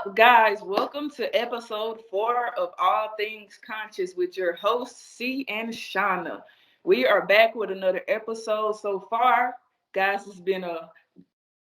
up, guys? Welcome to episode 4 of All Things Conscious with your hosts, C and Shawna. We are back with another episode so far. Guys, it's been a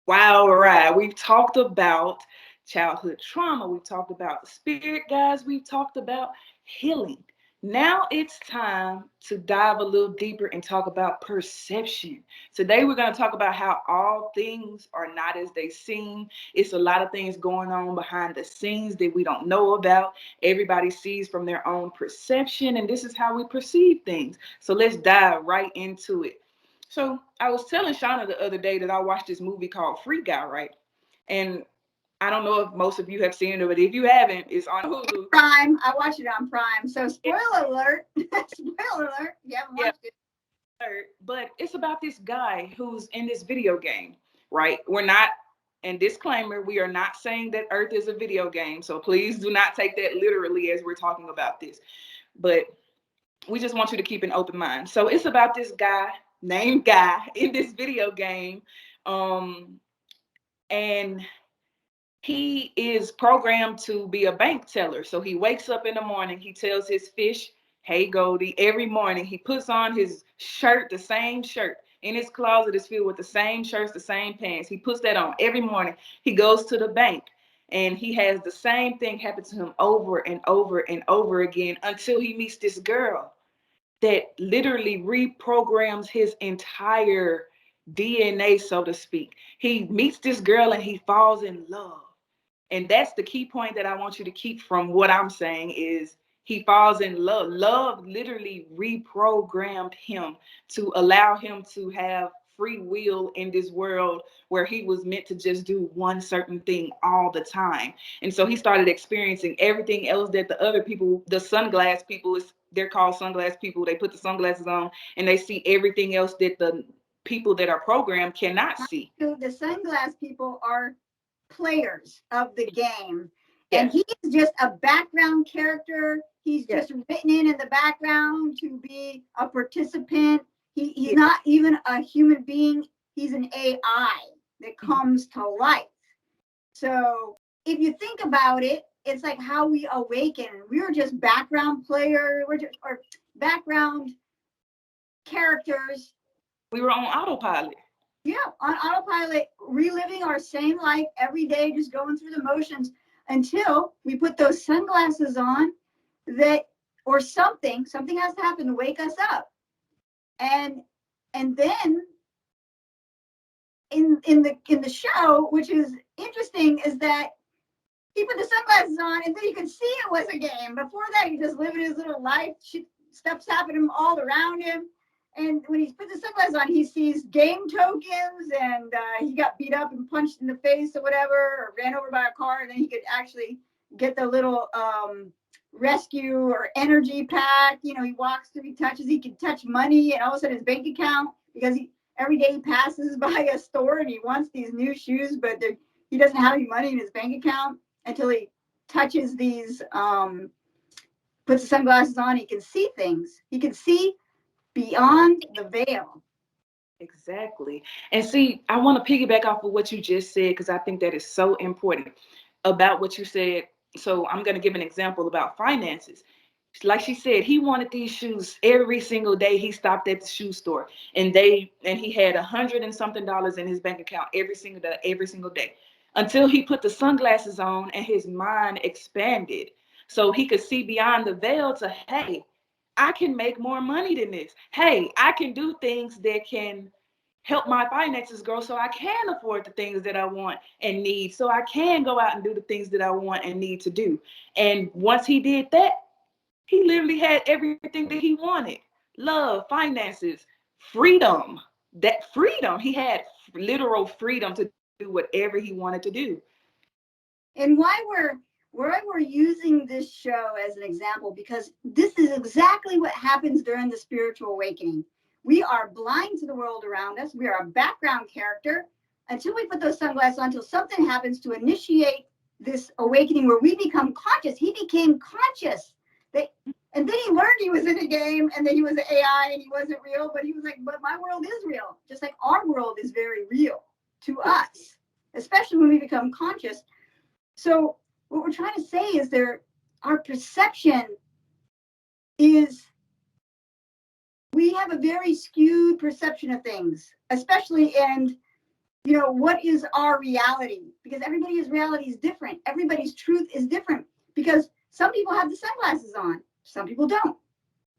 wild ride. We've talked about childhood trauma. We've talked about the spirit, guys. We've talked about healing. Now it's time to dive a little deeper and talk about perception. Today we're going to talk about how all things are not as they seem. It's a lot of things going on behind the scenes that we don't know about. Everybody sees from their own perception, and this is how we perceive things. So let's dive right into it. So I was telling Shauna the other day that I watched this movie called Free Guy, right? And I don't know if most of you have seen it, but if you haven't, it's on Hulu. Prime. I watched it on Prime. So spoiler alert. Spoiler alert. You haven't watched it. But it's about this guy who's in this video game, right? We're not, and disclaimer, we are not saying that Earth is a video game. So please do not take that literally as we're talking about this. But we just want you to keep an open mind. So it's about this guy named Guy in this video game. Um, and he is programmed to be a bank teller. So he wakes up in the morning, he tells his fish, "Hey Goldie," every morning. He puts on his shirt, the same shirt. In his closet is filled with the same shirts, the same pants. He puts that on every morning. He goes to the bank and he has the same thing happen to him over and over and over again until he meets this girl that literally reprograms his entire DNA, so to speak. He meets this girl and he falls in love. And that's the key point that I want you to keep from what I'm saying is he falls in love. Love literally reprogrammed him to allow him to have free will in this world where he was meant to just do one certain thing all the time. And so he started experiencing everything else that the other people, the sunglass people, they're called sunglass people. They put the sunglasses on and they see everything else that the people that are programmed cannot see. The sunglass people are players of the game. And Yes. he's just a background character. He's just written in the background to be a participant. He's not even a human being. He's an AI that comes to life. So if you think about it, it's like how we awaken. We were just background player, or background characters. We were on autopilot. Yeah, on autopilot, reliving our same life every day, just going through the motions until we put those sunglasses on or something has to happen to wake us up. And then in the show, which is interesting, is that he put the sunglasses on and then you could see it was a game. Before that, he just living his little life. Stuff's happening all around him. And when he put the sunglasses on, he sees game tokens, and he got beat up and punched in the face or whatever, or ran over by a car. And then he could actually get the little rescue or energy pack. You know, he walks through, he can touch money, and all of a sudden his bank account, because every day he passes by a store and he wants these new shoes, but he doesn't have any money in his bank account until he touches these, puts the sunglasses on. He can see things. He can see beyond the veil. Exactly. And see, I want to piggyback off of what you just said because I think that is so important about what you said. So I'm going to give an example about finances. Like she said, he wanted these shoes every single day. He stopped at the shoe store and he had $100 and something in his bank account every single day until he put the sunglasses on and his mind expanded so he could see beyond the veil to, hey, I can make more money than this. Hey, I can do things that can help my finances grow so I can afford the things that I want and need. So I can go out and do the things that I want and need to do. And once he did that, he literally had everything that he wanted. Love, finances, freedom. That freedom. He had literal freedom to do whatever he wanted to do. And why we're using this show as an example, because this is exactly what happens during the spiritual awakening. We are blind to the world around us. We are a background character until we put those sunglasses on, until something happens to initiate this awakening where we become conscious. He became conscious. And then he learned he was in a game and that he was an AI and he wasn't real, but he was like, but my world is real. Just like our world is very real to us, especially when we become conscious. So what we're trying to say is our perception is, we have a very skewed perception of things, especially in, what is our reality? Because everybody's reality is different. Everybody's truth is different, because some people have the sunglasses on, some people don't.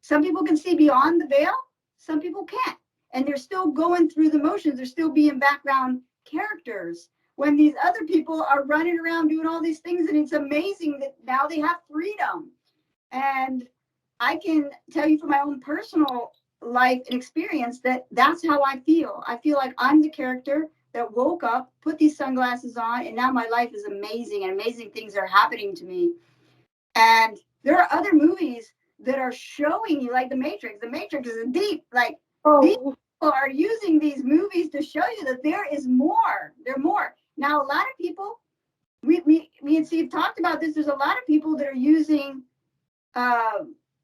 Some people can see beyond the veil, some people can't. And they're still going through the motions. They're still being background characters when these other people are running around doing all these things. And it's amazing that now they have freedom. And I can tell you from my own personal life and experience that that's how I feel. I feel like I'm the character that woke up, put these sunglasses on, and now my life is amazing, and amazing things are happening to me. And there are other movies that are showing you, like The Matrix. The Matrix is deep. Like, these people are using these movies to show you that there is more. There are more. Now, a lot of people, me and Steve talked about this. There's a lot of people that are using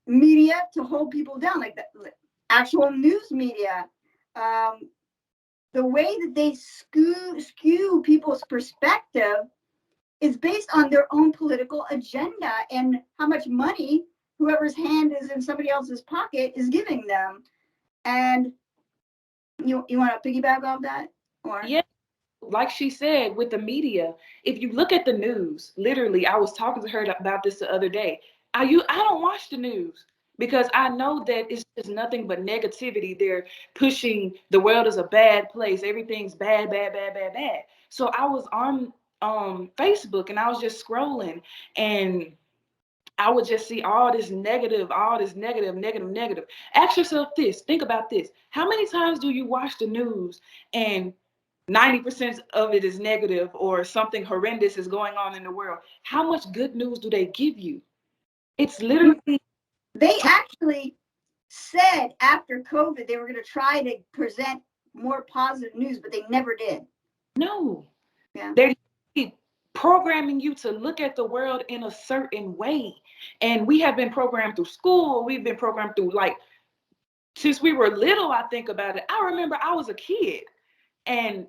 media to hold people down, like the actual news media. The way that they skew people's perspective is based on their own political agenda and how much money whoever's hand is in somebody else's pocket is giving them. And you want to piggyback off that? Or Yeah, like she said, with the media, if you look at the news, literally, I was talking to her about this the other day. I don't watch the news because I know that it's just nothing but negativity. They're pushing the world is a bad place. Everything's bad, bad, bad, bad, bad. So I was on Facebook and I was just scrolling, and I would just see all this negative, negative, negative. Ask yourself this, think about this. How many times do you watch the news and 90% of it is negative or something horrendous is going on in the world? How much good news do they give you? It's literally. They actually said after COVID they were going to try to present more positive news, but they never did. No. Yeah. They're programming you to look at the world in a certain way. And we have been programmed through school. We've been programmed through, like, since we were little, I think about it. I remember I was a kid, and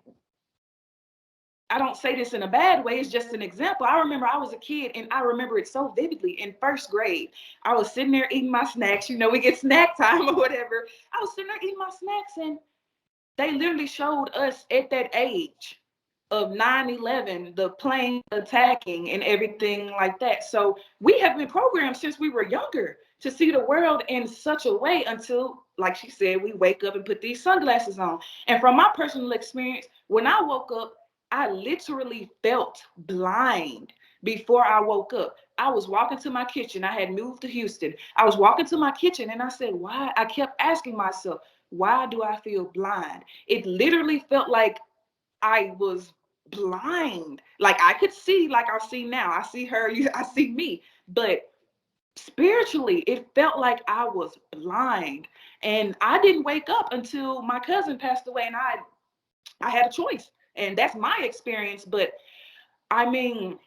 I don't say this in a bad way, it's just an example. I remember I was a kid, and I remember it so vividly. In first grade, I was sitting there eating my snacks. We get snack time or whatever. I was sitting there eating my snacks, and they literally showed us at that age of 9/11, the plane attacking and everything like that. So we have been programmed since we were younger to see the world in such a way until, like she said, we wake up and put these sunglasses on. And from my personal experience, when I woke up, I literally felt blind before I woke up. I was walking to my kitchen. I had moved to Houston. I was walking to my kitchen and I said, why? I kept asking myself, why do I feel blind? It literally felt like I was blind. Like I could see, like I see now. I see her, I see me. But spiritually, it felt like I was blind. And I didn't wake up until my cousin passed away, and I had a choice. And that's my experience. But I mean,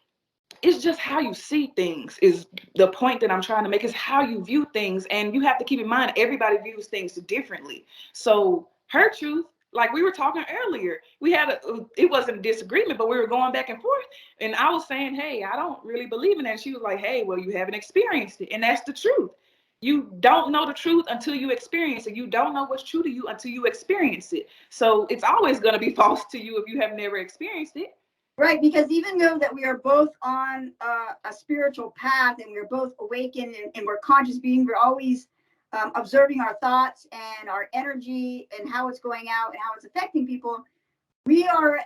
it's just how you see things is the point that I'm trying to make, is how you view things. And you have to keep in mind, everybody views things differently. So her truth, like we were talking earlier, it wasn't a disagreement, but we were going back and forth. And I was saying, hey, I don't really believe in that. She was like, hey, well, you haven't experienced it. And that's the truth. You don't know the truth until you experience it. You don't know what's true to you until you experience it. So it's always going to be false to you if you have never experienced it. Right, because even though that we are both on a spiritual path and we're both awakened and we're conscious beings, we're always observing our thoughts and our energy and how it's going out and how it's affecting people. We have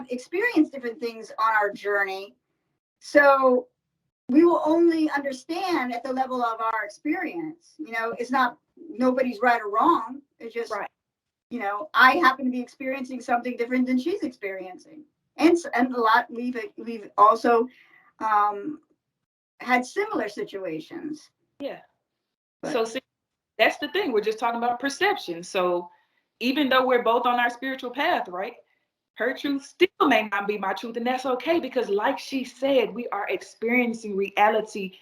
experienced different things on our journey. So we will only understand at the level of our experience. It's not, nobody's right or wrong. It's just, Right. I happen to be experiencing something different than she's experiencing. And a lot, we've also had similar situations. Yeah. But, So see, that's the thing. We're just talking about perception. So even though we're both on our spiritual path, right? Her truth still may not be my truth. And that's okay, because like she said, we are experiencing reality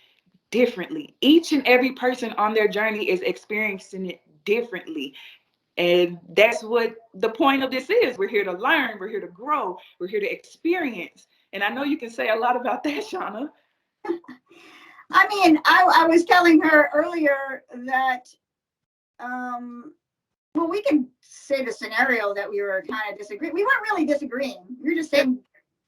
differently. Each and every person on their journey is experiencing it differently. And that's what the point of this is. We're here to learn, we're here to grow, we're here to experience. And I know you can say a lot about that, Shawna. I mean, I was telling her earlier that, well, we can say the scenario that we were kind of disagreeing. We weren't really disagreeing. We were just saying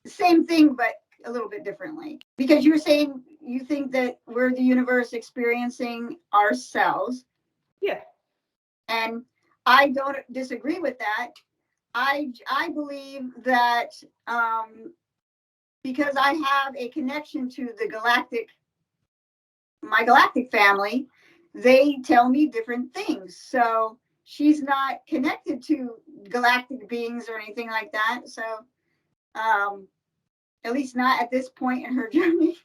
the same thing, but a little bit differently. Because you were saying you think that we're the universe experiencing ourselves. Yeah. And I don't disagree with that. I believe that because I have a connection to my galactic family, they tell me different things. So she's not connected to galactic beings or anything like that. So at least not at this point in her journey.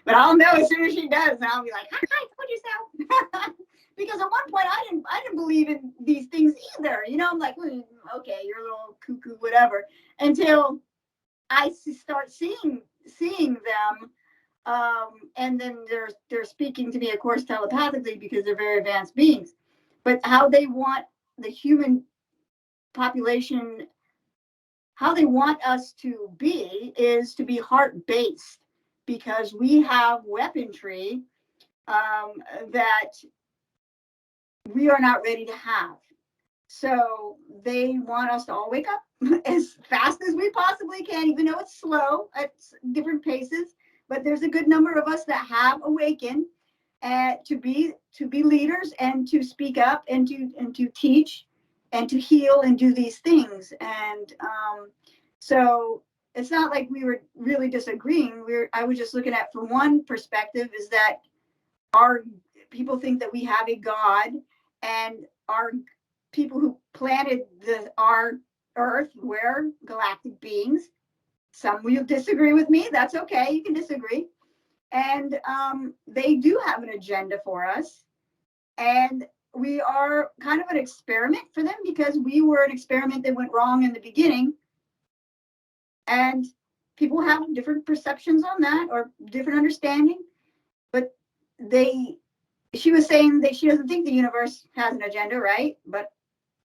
But I'll know as soon as she does, and I'll be like, "Hi, put yourself." Because at one point I didn't believe in these things either. You know, I'm like, okay, you're a little cuckoo, whatever. Until I start seeing them, and then they're speaking to me, of course, telepathically because they're very advanced beings. But how they want the human population, how they want us to be, is to be heart-based, because we have weaponry that we are not ready to have. So they want us to all wake up as fast as we possibly can, even though it's slow at different paces. But there's a good number of us that have awakened to be leaders and to speak up and to teach and to heal and do these things. And so it's not like we were really disagreeing. I was just looking at, from one perspective, is that our people think that we have a God, and our people who planted our Earth were galactic beings. Some will disagree with me. That's okay. You can disagree. And they do have an agenda for us. And we are kind of an experiment for them, because we were an experiment that went wrong in the beginning. And people have different perceptions on that, or different understanding. But she was saying that she doesn't think the universe has an agenda, right? But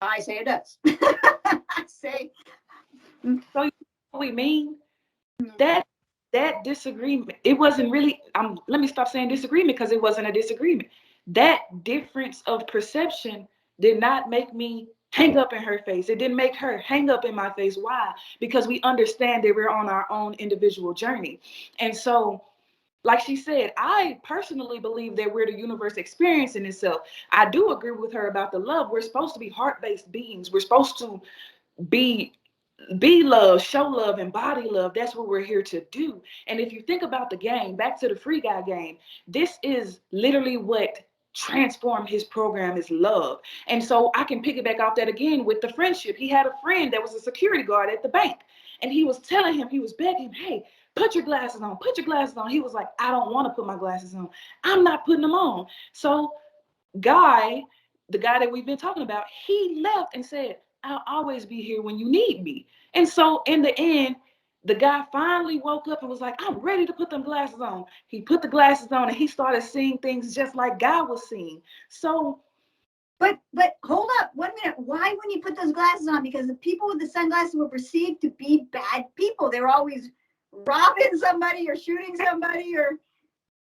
I say it does. I say. So you know what we mean? That disagreement, it wasn't really, let me stop saying disagreement, because it wasn't a disagreement. That difference of perception did not make me hang up in her face. It didn't make her hang up in my face. Why? Because we understand that we're on our own individual journey. And so, like she said, I personally believe that we're the universe experiencing itself. I do agree with her about the love. We're supposed to be heart-based beings. We're supposed to be love, show love, embody love. That's what we're here to do. And if you think about the game, back to the Free Guy game, this is literally what transformed his program, is love. And so I can piggyback off that again with the friendship. He had a friend that was a security guard at the bank, and he was telling him, he was begging him, hey, put your glasses on, put your glasses on. He was like, I don't want to put my glasses on. I'm not putting them on. So the guy that we've been talking about, he left and said, I'll always be here when you need me. And so in the end, the guy finally woke up and was like, I'm ready to put them glasses on. He put the glasses on and he started seeing things just like God was seeing. So, but hold up 1 minute. Why wouldn't you put those glasses on? Because the people with the sunglasses were perceived to be bad people. They were always robbing somebody or shooting somebody or.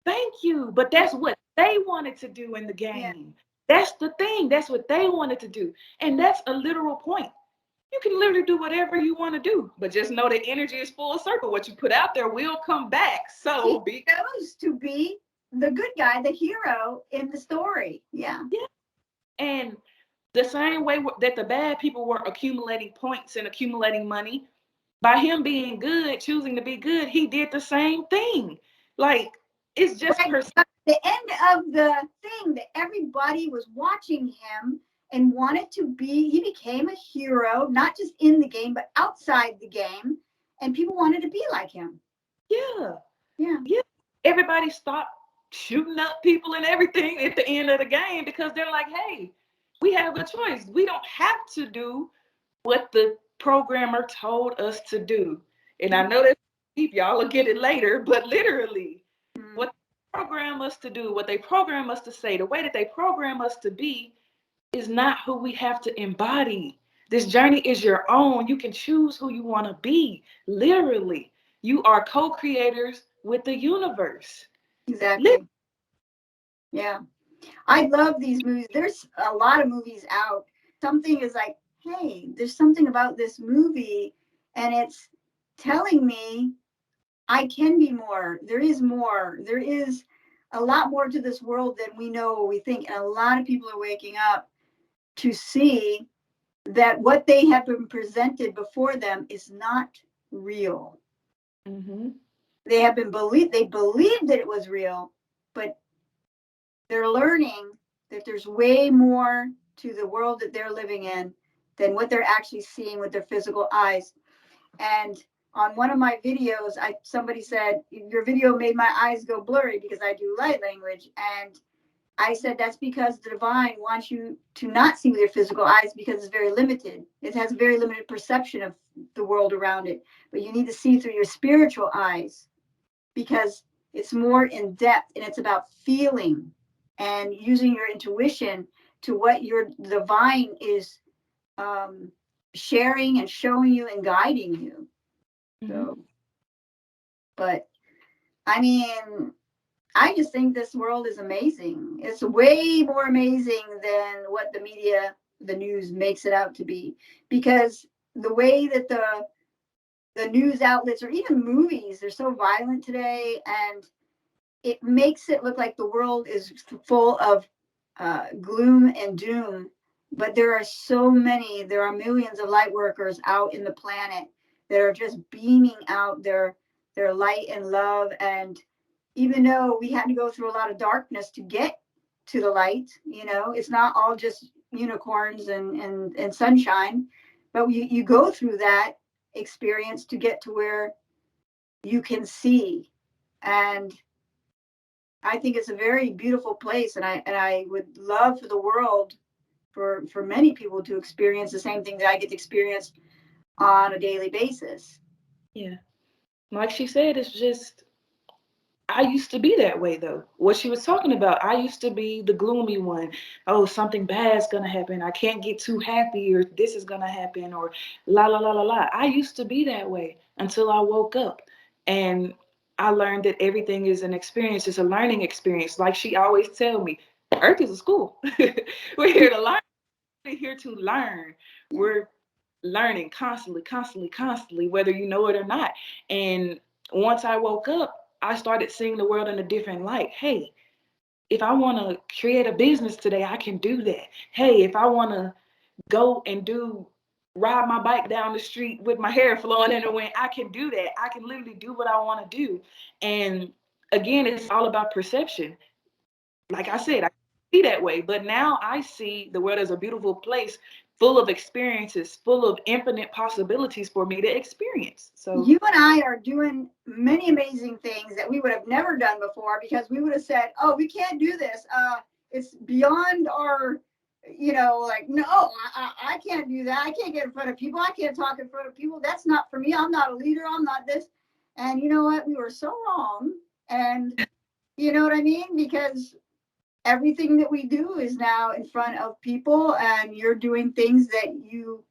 Thank you. But that's what they wanted to do in the game. Yeah. That's the thing. That's what they wanted to do. And that's a literal point. You can literally do whatever you want to do, but just know that energy is full circle. What you put out there will come back. So he chose to be the good guy, the hero in the story. Yeah. And the same way that the bad people were accumulating points and accumulating money, by him being good, choosing to be good, he did the same thing. Like, it's just right. The end of the thing, that everybody was watching him and wanted to be, he became a hero, not just in the game, but outside the game. And people wanted to be like him. Yeah. Yeah. Yeah. Everybody stopped shooting up people and everything at the end of the game, because they're like, hey, we have a choice. We don't have to do what the programmer told us to do. And I know that's deep, y'all will get it later, but literally, what they program us to do, what they program us to say, the way that they program us to be, is not who we have to embody. This journey is your own. You can choose who you want to be. Literally, you are co-creators with the universe. Exactly. Yeah. I love these movies. There's a lot of movies out. Something is like, hey, there's something about this movie, and it's telling me I can be more. There is more. There is a lot more to this world than we know or we think. And a lot of people are waking up to see that what they have been presented before them is not real. Mm-hmm. They believed that it was real, but they're learning that there's way more to the world that they're living in than what they're actually seeing with their physical eyes. And on one of my videos, somebody said, your video made my eyes go blurry because I do light language. And I said, that's because the divine wants you to not see with your physical eyes because it's very limited. It has very limited perception of the world around it. But you need to see through your spiritual eyes because it's more in depth and it's about feeling and using your intuition to what your divine is sharing and showing you and guiding you. Mm-hmm. So, but I mean, I just think this world is amazing. It's way more amazing than what the media, the news makes it out to be. Because the way that the news outlets or even movies, they're so violent today, and it makes it look like the world is full of gloom and doom. But there are millions of light workers out in the planet that are just beaming out their light and love. And even though we had to go through a lot of darkness to get to the light, it's not all just unicorns and sunshine, but you go through that experience to get to where you can see. And I think it's a very beautiful place, and I would love for the world, for many people to experience the same thing that I get to experience on a daily basis. Yeah. Like she said, it's just I used to be that way though. What she was talking about, I used to be the gloomy one. Oh, something bad's gonna happen. I can't get too happy, or this is gonna happen, or la la la la la. I used to be that way until I woke up and I learned that everything is an experience, it's a learning experience. Like she always tell me, Earth is a school. We're here to learn. We're here to learn. Yeah. We're learning constantly, constantly, constantly, whether you know it or not. And once I woke up, I started seeing the world in a different light. Hey, if I want to create a business today, I can do that. Hey, if I want to go and ride my bike down the street with my hair flowing in the wind, I can do that. I can literally do what I want to do. And again, it's all about perception. Like I said, I see that way, but now I see the world as a beautiful place full of experiences, full of infinite possibilities for me to experience. So You and I are doing many amazing things that we would have never done before because we would have said, "Oh, we can't do this. It's beyond our, like no, I can't do that. I can't get in front of people. I can't talk in front of people. That's not for me. I'm not a leader. I'm not this." And you know what? We were so wrong. And you know what I mean? Because everything that we do is now in front of people, and you're doing things that you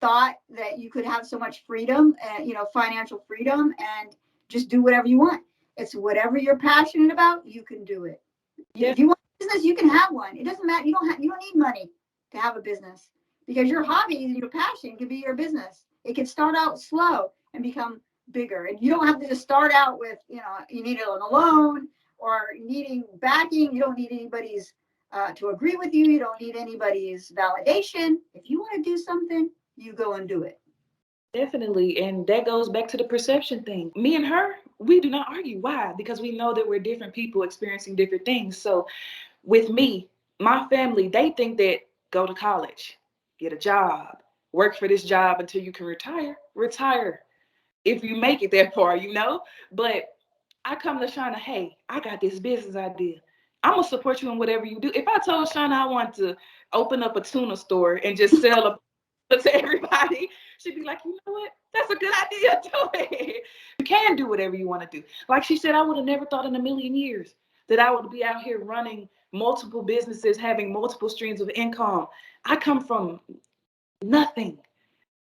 thought that you could have so much freedom and financial freedom and just do whatever you want. It's whatever you're passionate about, you can do it. yeah, If you want a business, you can have one. It doesn't matter. You don't need money to have a business because your hobby and your passion can be your business. It can start out slow and become bigger. And you don't have to just start out with, you need an loan or needing backing. You don't need anybody's to agree with you. You don't need anybody's validation. If you want to do something, you go and do it. definitely. And that goes back to the perception thing. Me and her, we do not argue. Why? Because we know that we're different people experiencing different things. So with me, my family, they think that go to college, get a job, work for this job until you can retire. Retire if you make it that far. But I come to Shawna, hey, I got this business idea. I'm gonna support you in whatever you do. If I told Shawna I want to open up a tuna store and just sell to everybody, she'd be like, you know what? That's a good idea. Do it. You can do whatever you want to do. Like she said, I would have never thought in a million years that I would be out here running multiple businesses, having multiple streams of income. I come from nothing.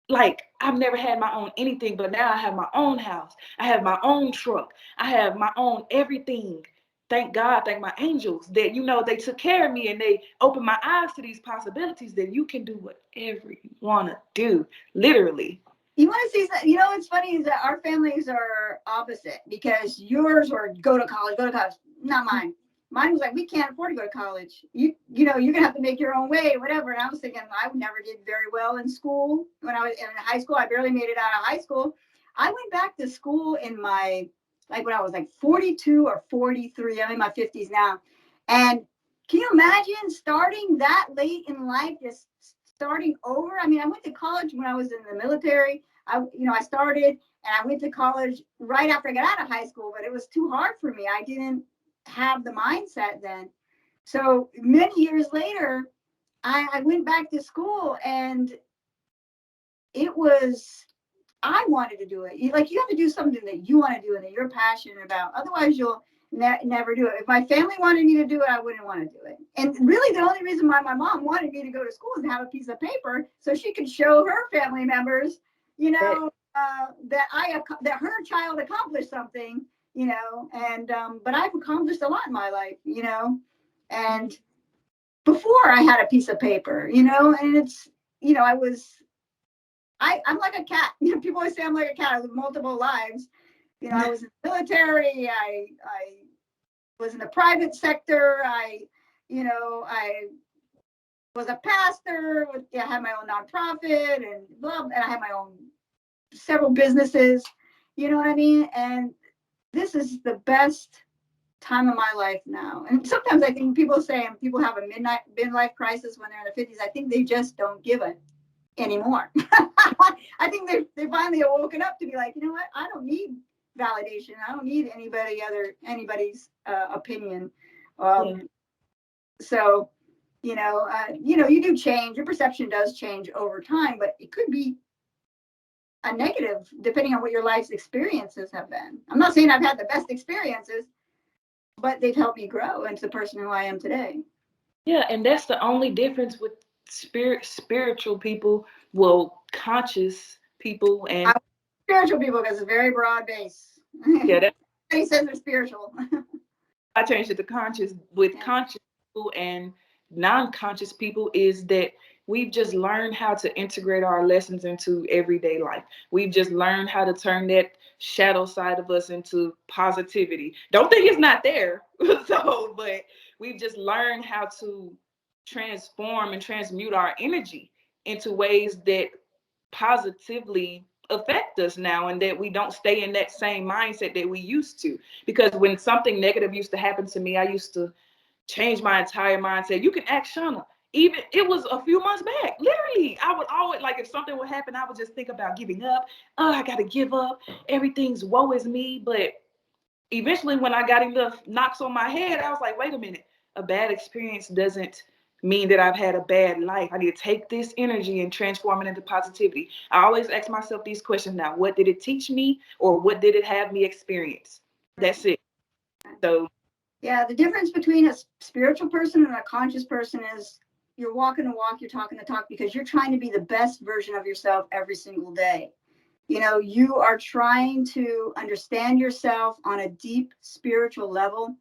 Like, I've never had my own anything, but now I have my own house. I have my own truck. I have my own everything. Thank God, thank my angels that, they took care of me and they opened my eyes to these possibilities that you can do whatever you want to do, literally. You want to see that? What's funny is that our families are opposite, because yours were go to college, not mine. Mine was like, we can't afford to go to college. You're gonna have to make your own way, whatever. And I was thinking, I never did very well in school. When I was in high school, I barely made it out of high school. I went back to school in when I was like 42 or 43. I'm in my 50s now. And can you imagine starting that late in life, just starting over? I mean, I went to college when I was in the military. I started and I went to college right after I got out of high school, but it was too hard for me. I didn't have the mindset then. So many years later, I went back to school, and I wanted to do it. You have to do something that you want to do and that you're passionate about. Otherwise, you'll never do it. If my family wanted me to do it, I wouldn't want to do it. And really, the only reason why my mom wanted me to go to school is to have a piece of paper so she could show her family members, that her child accomplished something, and but I've accomplished a lot in my life, and before I had a piece of paper, and it's, I'm like a cat. People always say I'm like a cat with multiple lives. I was in the military. I was in the private sector. I was a pastor. I had my own nonprofit and I had my own several businesses. You know what I mean? And this is the best time of my life now. And sometimes I think people have a midlife crisis when they're in their 50s. I think they just don't give it anymore. I think they finally are woken up to be like, you know what? I don't need validation. I don't need anybody's opinion. So, you do change. Your perception does change over time, but it could be a negative depending on what your life's experiences have been. I'm not saying I've had the best experiences, but they've helped me grow into the person who I am today. Yeah, and that's the only difference with spiritual people, conscious people, and spiritual people, because it's a very broad base. Yeah, he says they're spiritual. I changed it to conscious. With conscious people and non-conscious people is that we've just learned how to integrate our lessons into everyday life. We've just learned how to turn that shadow side of us into positivity. Don't think it's not there. But we've just learned how to transform and transmute our energy into ways that positively affect us now, and that we don't stay in that same mindset that we used to. Because when something negative used to happen to me, I used to change my entire mindset. You can ask Shawna. Even it was a few months back, literally, I would always, like, if something would happen, I would just think about giving up. Oh, I gotta give up. Everything's woe is me. But eventually, when I got enough knocks on my head, I was like, wait a minute. A bad experience doesn't mean that I've had a bad life. I need to take this energy and transform it into positivity. I always ask myself these questions now. What did it teach me, or what did it have me experience? That's it. So yeah, the difference between a spiritual person and a conscious person is you're walking the walk, you're talking the talk, because you're trying to be the best version of yourself every single day. You are trying to understand yourself on a deep spiritual level,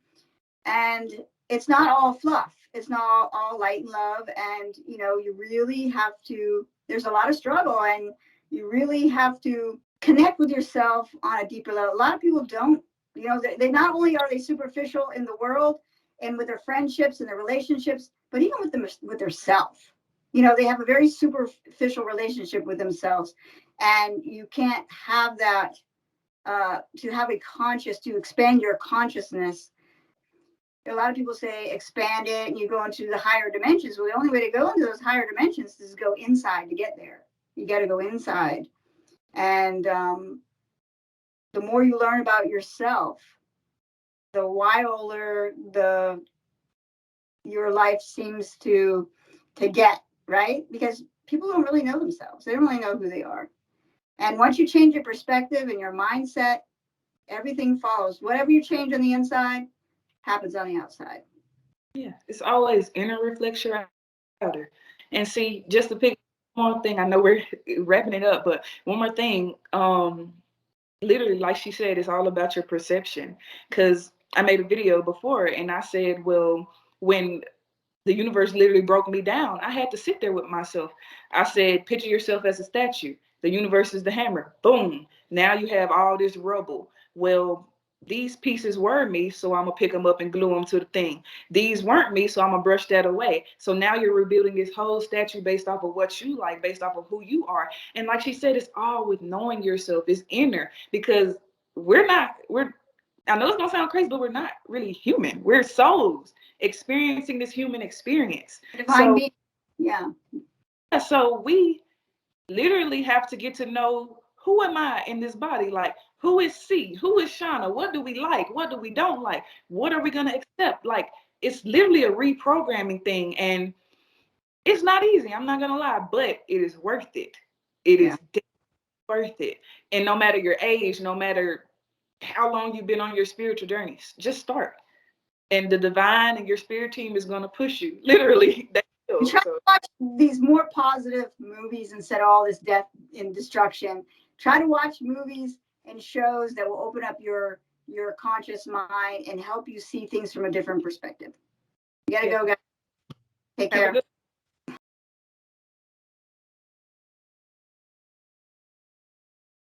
and it's not all fluff. It's not all light and love. And, you really have to, there's a lot of struggle, and you really have to connect with yourself on a deeper level. A lot of people don't, they not only are they superficial in the world and with their friendships and their relationships, but even with their self. They have a very superficial relationship with themselves, and you can't have that to expand your consciousness. A lot of people say expand it and you go into the higher dimensions. Well, the only way to go into those higher dimensions is go inside to get there. You got to go inside. And the more you learn about yourself, the wilder your life seems to get, right? Because people don't really know themselves. They don't really know who they are. And once you change your perspective and your mindset, everything follows. Whatever you change on the inside happens on the outside. Yeah, it's always inner reflects your outer. And see, just to pick one thing, I know we're wrapping it up, but one more thing. Literally, like she said, it's all about your perception. Because I made a video before, and I said, well, when the universe literally broke me down, I had to sit there with myself. I said, picture yourself as a statue. The universe is the hammer. Boom. Now you have all this rubble. Well, these pieces were me, so I'm gonna pick them up and glue them to the thing. These weren't me, so I'm gonna brush that away. So now you're rebuilding this whole statue based off of what you like, based off of who you are. And like she said, it's all with knowing yourself. It's inner, because we're I know it's gonna sound crazy, but we're not really human. We're souls experiencing this human experience. Divine being. Yeah. So we literally have to get to know, who am I in this body? Like, who is C? Who is Shawna? What do we like? What do we don't like? What are we gonna accept? Like, it's literally a reprogramming thing, and it's not easy. I'm not gonna lie, but it is worth it. It is worth it. And no matter your age, no matter how long you've been on your spiritual journeys, just start. And the divine and your spirit team is gonna push you. Literally. Try to watch these more positive movies instead of all this death and destruction. Try to watch movies and shows that will open up your conscious mind and help you see things from a different perspective. You gotta go, guys. Take care.